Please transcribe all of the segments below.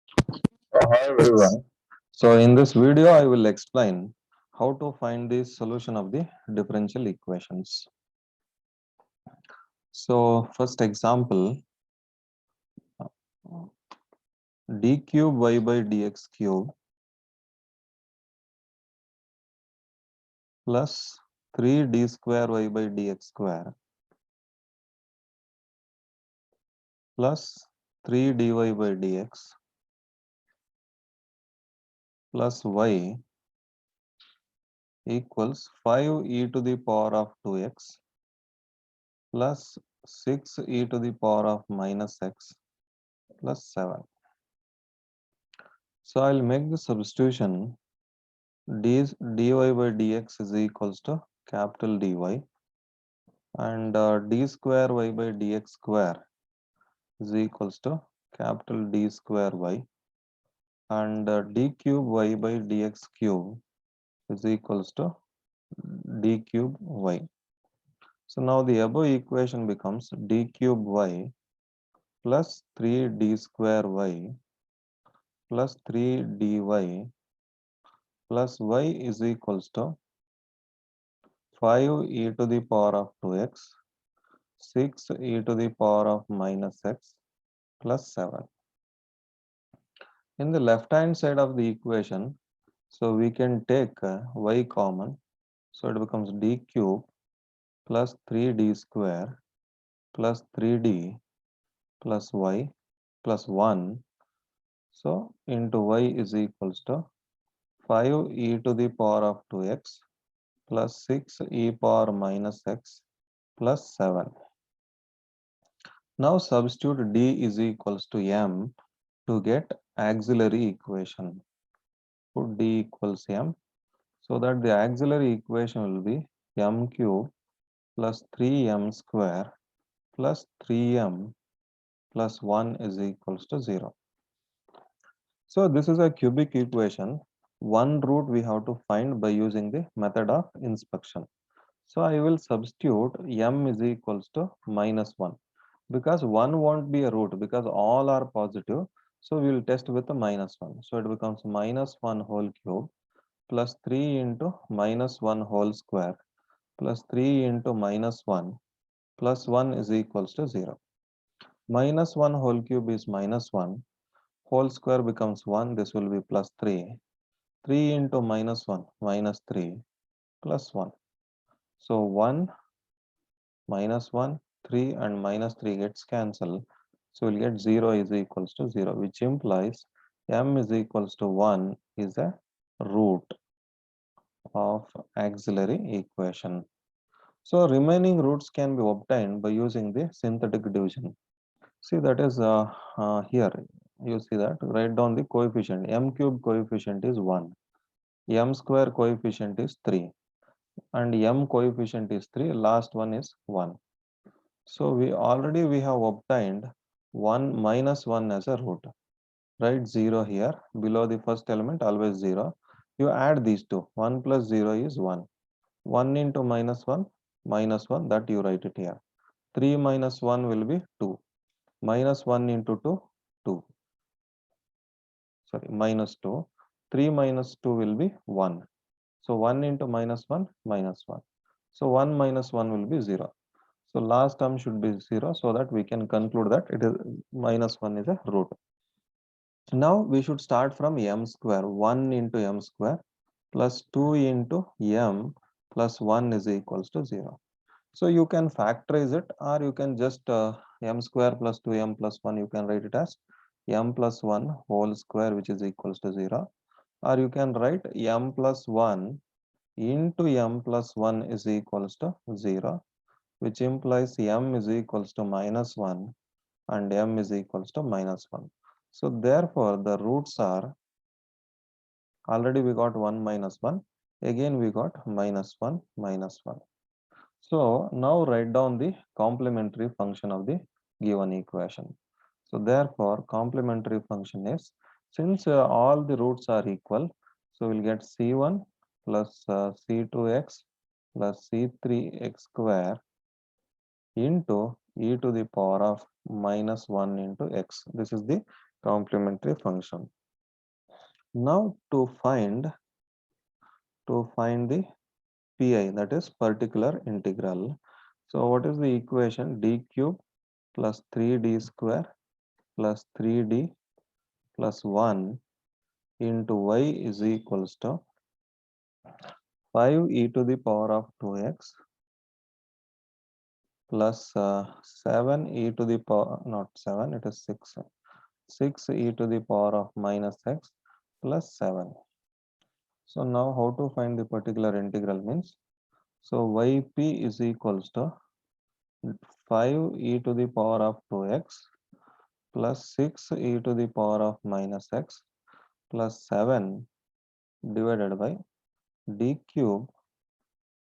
Hi everyone. So in this video, I will explain how to find the solution of the differential equations. So first example, d cube y by dx cube plus 3d square y by dx square plus 3 dy by dx plus y equals 5 e to the power of 2x plus 6 e to the power of minus x plus 7. So I'll make the substitution. dy by dx is equals to capital Dy, and d square y by dx square is equals to capital D square y, and d cube y by dx cube is equals to d cube y. So now the above equation becomes d cube y plus 3d square y plus 3 dy plus y is equals to 5 e to the power of 2x 6 e to the power of minus x plus 7. In the left hand side of the equation, so we can take y common, so it becomes d cube plus 3d square plus 3d plus y plus 1. So into y is equals to 5 e to the power of 2x plus 6 e power minus x plus 7. Now substitute d is equals to m to get auxiliary equation. Put d equals m, so that the auxiliary equation will be m cube plus 3m square plus 3m plus 1 is equals to 0. So this is a cubic equation. One root we have to find by using the method of inspection. So I will substitute m is equals to minus 1, because 1 won't be a root because all are positive. So we will test with the minus 1. So it becomes minus 1 whole cube plus 3 into minus 1 whole square plus 3 into minus 1 plus 1 is equals to 0. Minus 1 whole cube is minus 1. Whole square becomes 1. This will be plus 3. 3 into minus 1 minus 3 plus 1. So 1 minus 1, 3 and minus 3 gets cancelled. So we'll get 0 is equals to 0, which implies m is equals to 1 is a root of auxiliary equation. So remaining roots can be obtained by using the synthetic division. See, that is here. You see that, write down the coefficient. M cube coefficient is 1. M square coefficient is 3. And M coefficient is 3. Last one is 1. So we have obtained 1 minus 1 as a root. Write 0 here. Below the first element, always 0. You add these two. 1 plus 0 is 1. 1 into minus 1, that you write it here. 3 minus 1 will be 2. Minus 1 into 2, 2. Sorry, minus 2. 3 minus 2 will be 1. So 1 into minus 1, minus 1. So 1 minus 1 will be 0. So last term should be 0, so that we can conclude that it is minus 1 is a root. Now we should start from m square. 1 into m square plus 2 into m plus 1 is equals to 0. So you can factorize it, or you can just m square plus 2m plus 1, you can write it as m plus 1 whole square, which is equals to 0. Or you can write m plus 1 into m plus 1 is equals to 0, which implies m is equals to minus 1 and m is equals to minus 1. So therefore the roots are, already we got 1 minus 1, again we got minus 1 minus 1. So now write down the complementary function of the given equation. So therefore complementary function is, since all the roots are equal, so we'll get c1 plus c2x plus c3x square into e to the power of minus 1 into x. This is the complementary function. Now to find the pi, that is particular integral. So what is the equation? D cube plus 3d square plus 3d plus 1 into y is equals to 5 e to the power of 2x plus 7 e to the power, not 7, it is 6. 6 e to the power of minus x plus 7. So now how to find the particular integral means, so yp is equals to 5 e to the power of 2x plus 6 e to the power of minus x plus 7 divided by d cube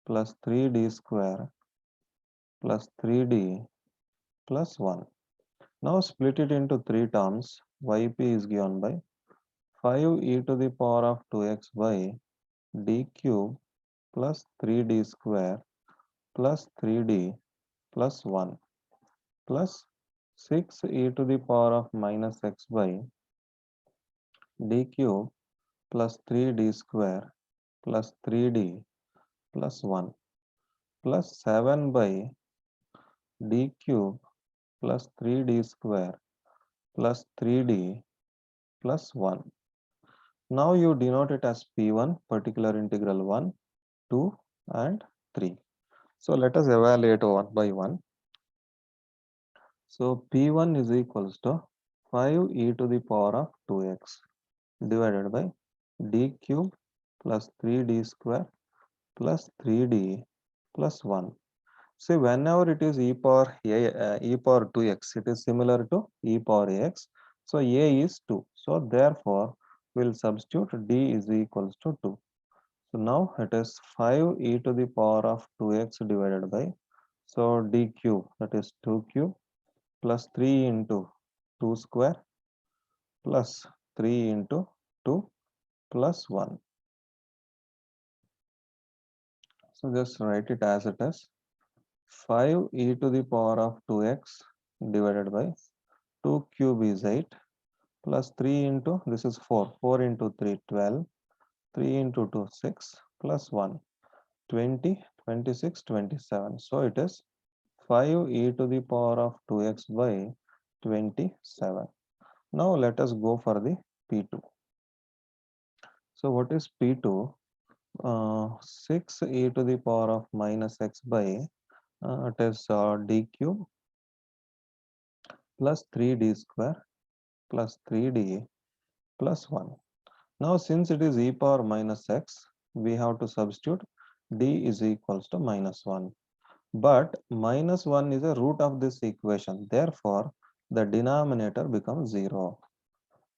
plus 3d square plus 3d plus 1. Now split it into three terms. Yp is given by 5 e to the power of 2x by d cube plus 3d square plus 3d plus 1 plus 6 e to the power of minus x by d cube plus 3d square plus 3d plus 1 plus 7 by d cube plus 3d square plus 3d plus 1. Now you denote it as P1, particular integral 1, 2 and 3. So let us evaluate one by one. So P1 is equals to 5 e to the power of 2x divided by d cube plus 3d square plus 3d plus 1. See, whenever it is e power e power 2x, it is similar to e power ax. So a is 2. So therefore, we'll substitute d is equals to 2. So now it is 5 e to the power of 2x divided by, so d cube, that is 2 cube plus 3 into 2 square plus 3 into 2 plus 1. So just write it as it is 5 e to the power of 2x divided by 2 cube is 8 plus 3 into, this is 4, 4 into 3, 12, 3 into 2, 6 plus 1, 20, 26, 27. So it is 5 e to the power of 2x by 27. Now let us go for the P2. So what is P2? 6 e to the power of minus x by, it is d cube plus 3d square plus 3d plus 1. Now since it is e power minus x, we have to substitute d is equals to minus 1. But minus 1 is a root of this equation. Therefore, the denominator becomes 0.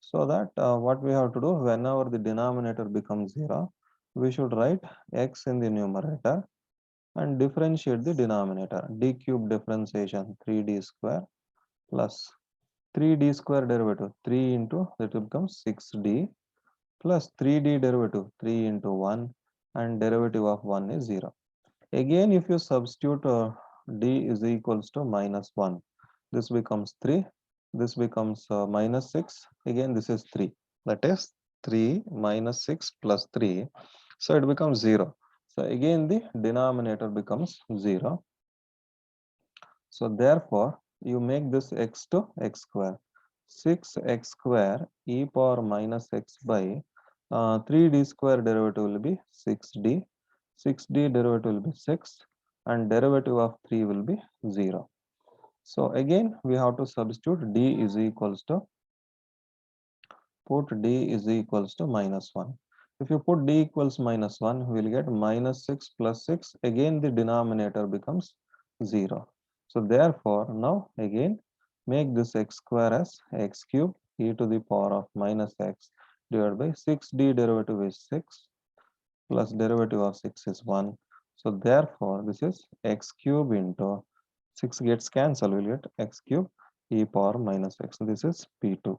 So that what we have to do, whenever the denominator becomes 0, we should write x in the numerator and differentiate the denominator. D cube differentiation 3d square plus 3d square derivative 3 into, that will become 6d plus 3d derivative 3 into 1 and derivative of 1 is 0. Again, if you substitute d is equals to minus 1, this becomes 3, this becomes minus 6, again this is 3, that is 3 minus 6 plus 3, so it becomes 0. So again the denominator becomes 0. So therefore, you make this x to x square. 6x square e power minus x by 3d square derivative will be 6d. 6d derivative will be 6 and derivative of 3 will be 0. So again, we have to substitute d is equals to, put d is equals to minus 1. If you put d equals minus 1, we will get minus 6 plus 6. Again, the denominator becomes 0. So therefore, now again, make this x square as x cube e to the power of minus x divided by 6d derivative is 6 plus derivative of 6 is 1. So therefore, this is x cube into 6 gets cancelled, we'll get x cube e power minus x. So this is P2.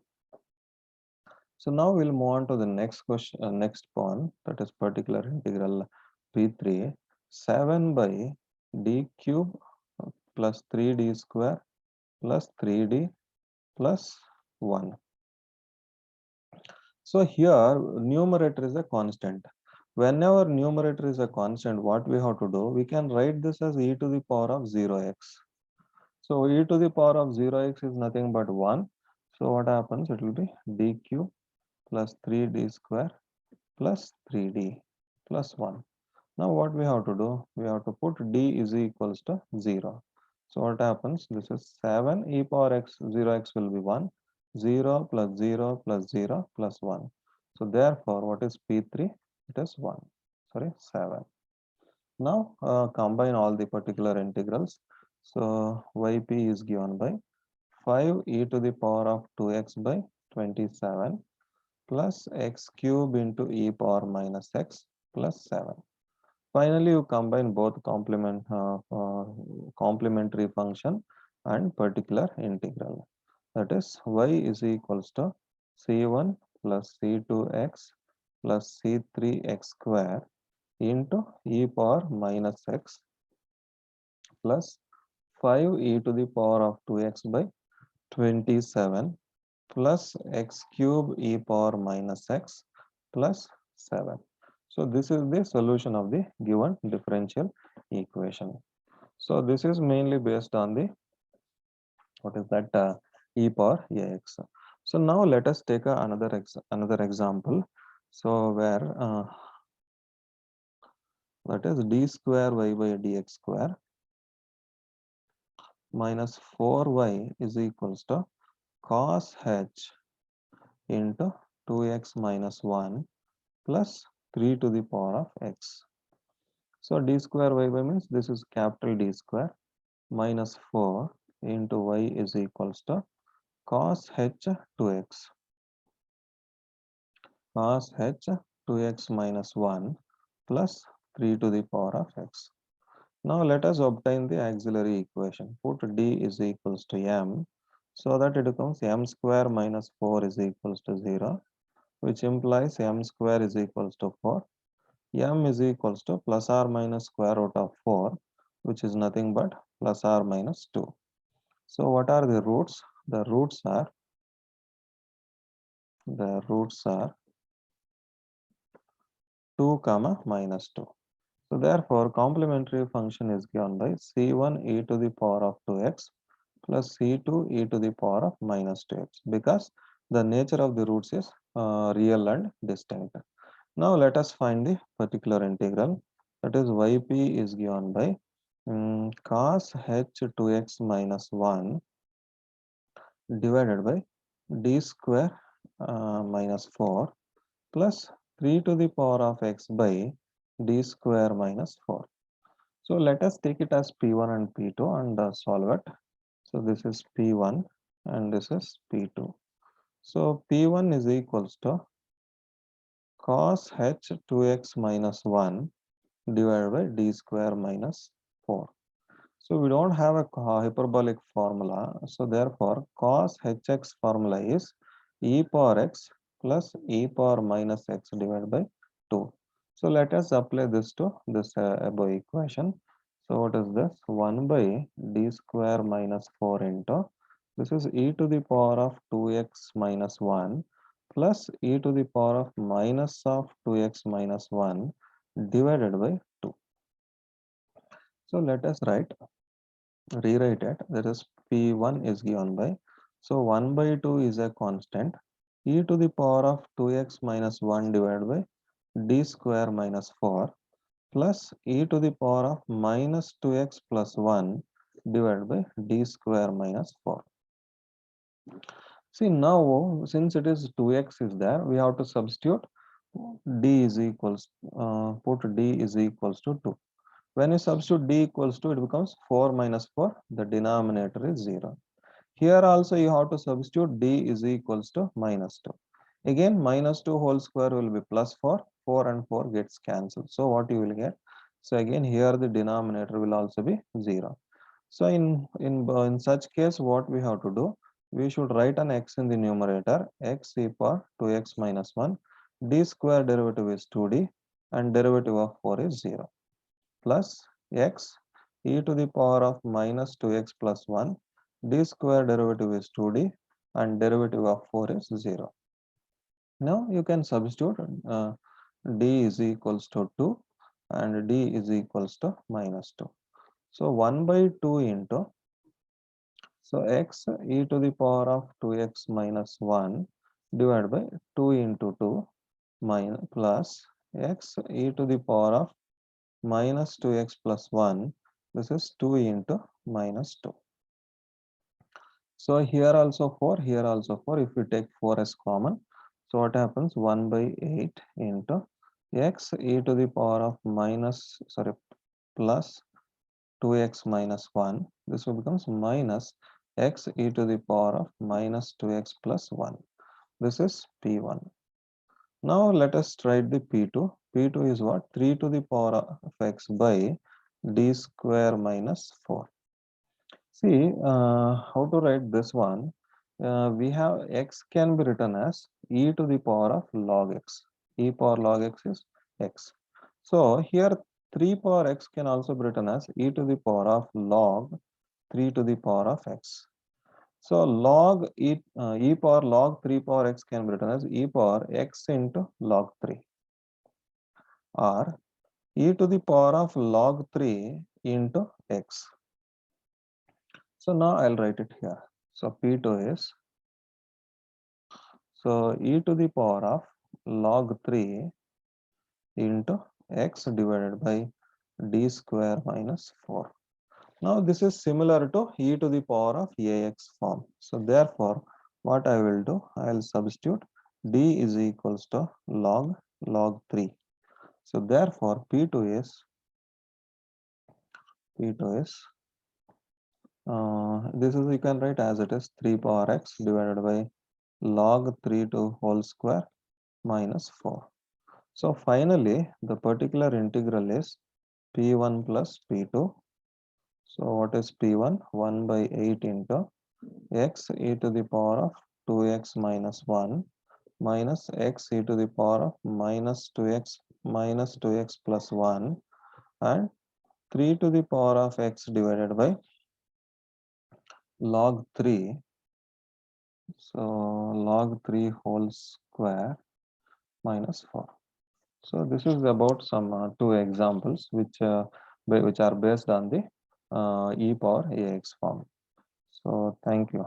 So now we'll move on to the next question, next one, that is particular integral P3, 7 by d cube plus 3d square plus 3d plus 1. So here numerator is a constant. Whenever numerator is a constant, what we have to do, we can write this as e to the power of 0x. So e to the power of 0x is nothing but 1. So what happens? It will be d cube plus 3d square plus 3d plus 1. Now what we have to do? We have to put d is equals to 0. So what happens? This is 7 e power x, 0x will be 1, 0 plus 0 plus 0 plus 1. So therefore, what is P3? It is 1, sorry, 7. Now combine all the particular integrals. So yp is given by 5 e to the power of 2x by 27 plus x cube into e power minus x plus 7. Finally, you combine both complementary function and particular integral. That is y is equals to c1 plus c2x plus c3x square into e power minus x plus 5 e to the power of 2x by 27 plus x cube e power minus x plus 7. So this is the solution of the given differential equation. So this is mainly based on the, what is that, e power ax. So now let us take another example. So where that is d square y by dx square minus 4y is equals to cos h into 2x minus 1 plus 3 to the power of x. So d square y by means this is capital D square minus 4 into y is equals to cos h 2x. Cos h 2x minus 1 plus 3 to the power of x. Now let us obtain the auxiliary equation. Put d is equals to m, so that it becomes m square minus 4 is equals to 0, which implies m square is equals to 4. M is equals to plus or minus square root of 4, which is nothing but plus or minus 2. So what are the roots? The roots are 2 comma minus 2. So therefore complementary function is given by c1 e to the power of 2x plus c2 e to the power of minus 2x, because the nature of the roots is real and distinct. Now let us find the particular integral. That is yp is given by cos h 2x minus 1 divided by d square minus 4 plus 3 to the power of x by d square minus 4. So let us take it as p1 and p2 and solve it. So this is p1 and this is p2. So p1 is equals to cos h 2x minus 1 divided by d square minus 4. So we don't have a hyperbolic formula. So therefore cos hx formula is e power x plus e power minus x divided by 2. So let us apply this to this above equation. So what is this? 1 by d square minus 4 into, this is e to the power of 2x minus 1 plus e to the power of minus of 2x minus 1 divided by 2. So let us rewrite it. That is p1 is given by, so 1 by 2 is a constant, e to the power of 2x minus 1 divided by d square minus 4 plus e to the power of minus 2x plus 1 divided by d square minus 4. See now, since it is 2x is there, we have to substitute d is equals, put d is equals to 2. When you substitute d equals to, it becomes 4 minus 4, the denominator is 0. Here also you have to substitute d is equals to minus 2. Again minus 2 whole square will be plus 4, 4 and 4 gets cancelled. So what you will get? So again here the denominator will also be 0. So in such case what we have to do? We should write an x in the numerator, x e power 2x minus 1, d square derivative is 2d and derivative of 4 is 0, plus x e to the power of minus 2x plus 1, d square derivative is 2d and derivative of 4 is 0. Now you can substitute d is equals to 2 and d is equals to minus 2. So 1 by 2 into, so x e to the power of 2x minus 1 divided by 2 into 2 minus plus x e to the power of minus 2x plus 1. This is 2 into minus 2. So here also 4, here also 4. If we take 4 as common, so what happens? 1 by 8 into x e to the power of plus 2x minus 1. This will becomes minus x e to the power of minus 2x plus 1. This is P1. Now let us write the P2. P2 is what? 3 to the power of x by d square minus 4. See, how to write this one? We have x can be written as e to the power of log x. E power log x is x. So here 3 power x can also be written as e to the power of log 3 to the power of x. So log e power log 3 power x can be written as e power x into log 3, or e to the power of log 3 into x. So now I'll write it here. So P2 is, so e to the power of log 3 into x divided by d square minus 4. Now this is similar to e to the power of ax form. So therefore, what I will do, I will substitute d is equals to log 3. So therefore, P2 is this is, you can write as it is 3 power x divided by log 3 to whole square minus 4. So finally, the particular integral is P1 plus P2. So what is P1? 1 by 8 into x e to the power of 2x minus 1 minus x e to the power of minus 2x plus 1 and 3 to the power of x divided by log 3. So log 3 whole square minus 4. So this is about some two examples which are based on the e power ax form. So thank you.